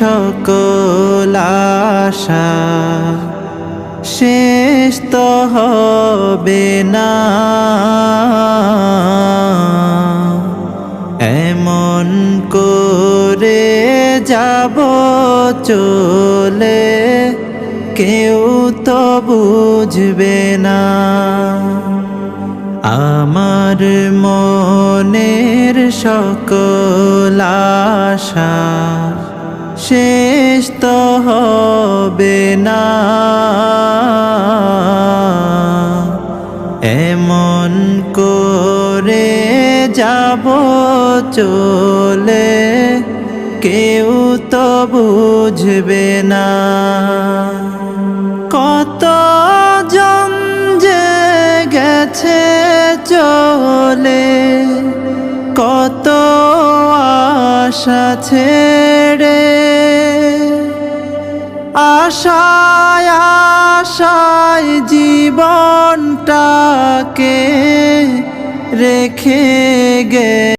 সকল আশা শেষ তো হবে না। এমন করে যাব চলে কেউ তো বুঝবে না। আমার মনের সকল আশা শেষ তো হবে না। এমন করে যাব চলে কেউ তো বুঝবে না। কত জন যে গেছে চলে, কত আশা ছেড়ে, আশায় আশায় জীবনটাকে রেখে গে